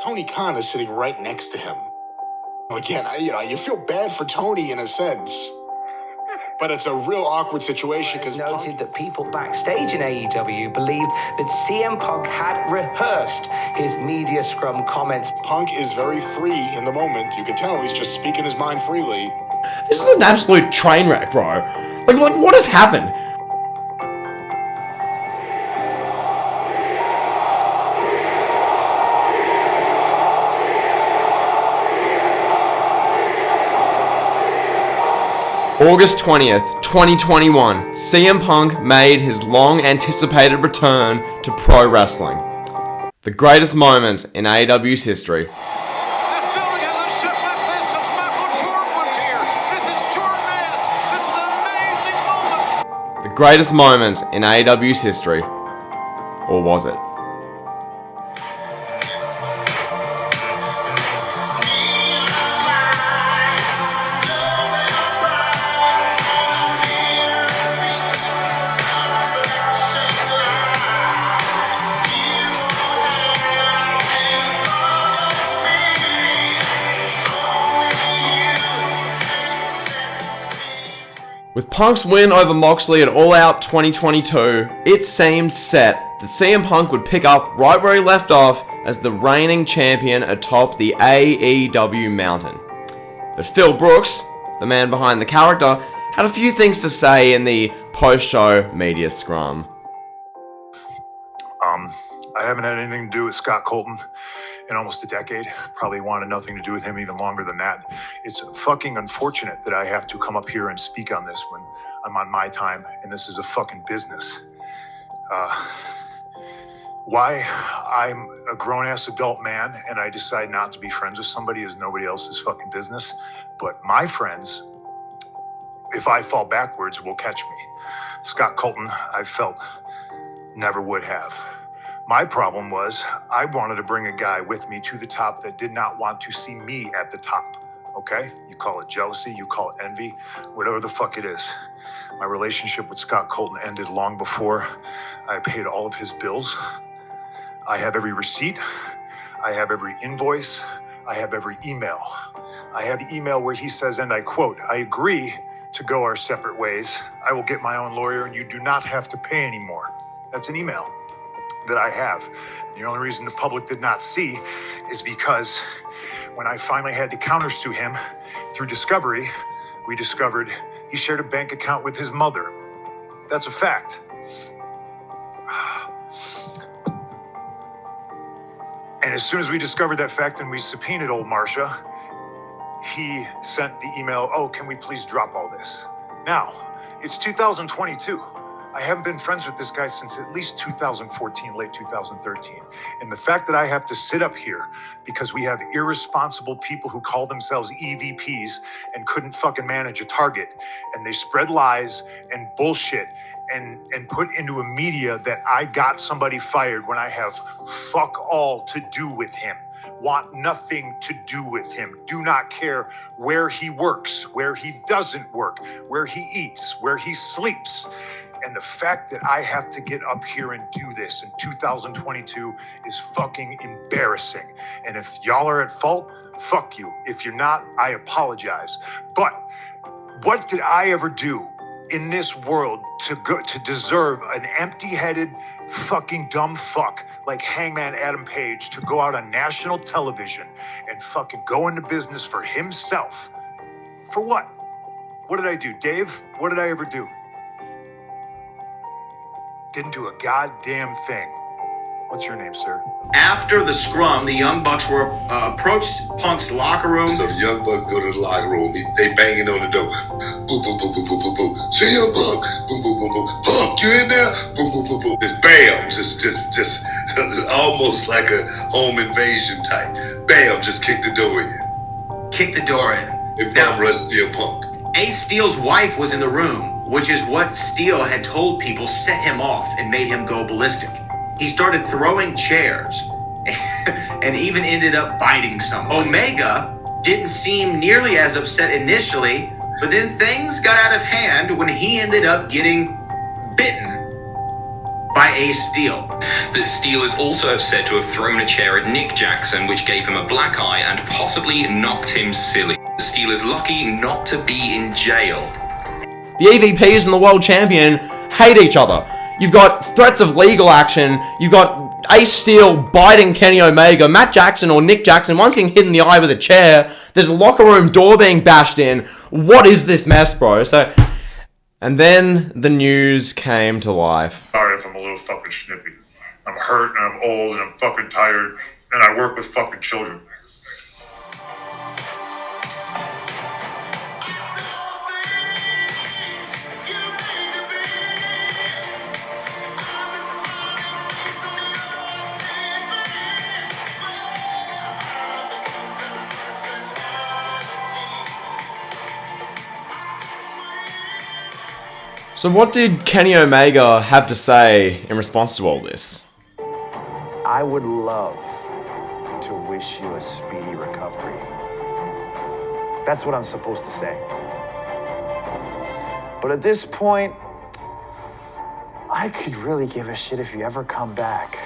Tony Khan is sitting right next to him. Again, you feel bad for Tony in a sense, but it's a real awkward situation because noted that people backstage in AEW believed that CM Punk had rehearsed his media scrum comments. Punk is very free in the moment. You can tell he's just speaking his mind freely. This is an absolute train wreck, bro. Like what has happened? August 20th, 2021, CM Punk made his long-anticipated return to pro wrestling. The greatest moment in AEW's history. The greatest moment in AEW's history. Or was it? With Punk's win over Moxley at All Out 2022, it seemed set that CM Punk would pick up right where he left off as the reigning champion atop the AEW mountain. But Phil Brooks, the man behind the character, had a few things to say in the post-show media scrum. I haven't had anything to do with Scott Colton in almost a decade. Probably wanted nothing to do with him even longer than that. It's fucking unfortunate that I have to come up here and speak on this when I'm on my time and this is a fucking business. Why I'm a grown-ass adult man and I decide not to be friends with somebody is nobody else's fucking business. But my friends, if I fall backwards, will catch me. Scott Colton, I felt, never would have. My problem was I wanted to bring a guy with me to the top that did not want to see me at the top, okay? You call it jealousy, you call it envy, whatever the fuck it is. My relationship with Scott Colton ended long before I paid all of his bills. I have every receipt, I have every invoice, I have every email. I have the email where he says, and I quote, "I agree to go our separate ways. I will get my own lawyer and you do not have to pay anymore." That's an email that I have. The only reason the public did not see is because when I finally had to countersue him through discovery, we discovered he shared a bank account with his mother. That's a fact. And as soon as we discovered that fact and we subpoenaed old Marcia, he sent the email, "Oh, can we please drop all this?" Now, it's 2022. I haven't been friends with this guy since at least 2014, late 2013. And the fact that I have to sit up here because we have irresponsible people who call themselves EVPs and couldn't fucking manage a target, and they spread lies and bullshit and put into a media that I got somebody fired when I have fuck all to do with him. Want nothing to do with him. Do not care where he works, where he doesn't work, where he eats, where he sleeps. And the fact that I have to get up here and do this in 2022 is fucking embarrassing. And if y'all are at fault, fuck you. If you're not, I apologize. But what did I ever do in this world to deserve an empty-headed fucking dumb fuck like Hangman Adam Page to go out on national television and fucking go into business for himself? For what? What did I do, Dave? What did I ever do? Didn't do a goddamn thing. What's your name, sir? After the scrum, the Young Bucks were approached Punk's locker room. So the Young Bucks go to the locker room. They banging on the door. Boom, boom, boom, boom, boom, boom, boom. See you, Punk. Boom, boom, boom, boom. Punk, you in there? Boom, boom, boom, boom. Just bam. Just almost like a home invasion type. Bam, just kick the door in. Kick the door in. And bum rush Steel Punk. Ace Steel's wife was in the room, which is what Steel had told people set him off and made him go ballistic. He started throwing chairs and even ended up biting someone. Omega didn't seem nearly as upset initially, but then things got out of hand when he ended up getting bitten by Ace Steel. That Steele is also said to have thrown a chair at Nick Jackson, which gave him a black eye and possibly knocked him silly. Steele is lucky not to be in jail. The EVPs and the world champion hate each other. You've got threats of legal action. You've got Ace Steel biting Kenny Omega. Matt Jackson or Nick Jackson, one's getting hit in the eye with a chair. There's a locker room door being bashed in. What is this mess, bro? And then the news came to life. Sorry if I'm a little fucking snippy. I'm hurt and I'm old and I'm fucking tired and I work with fucking children. So what did Kenny Omega have to say in response to all this? I would love to wish you a speedy recovery. That's what I'm supposed to say. But at this point, I could really give a shit if you ever come back.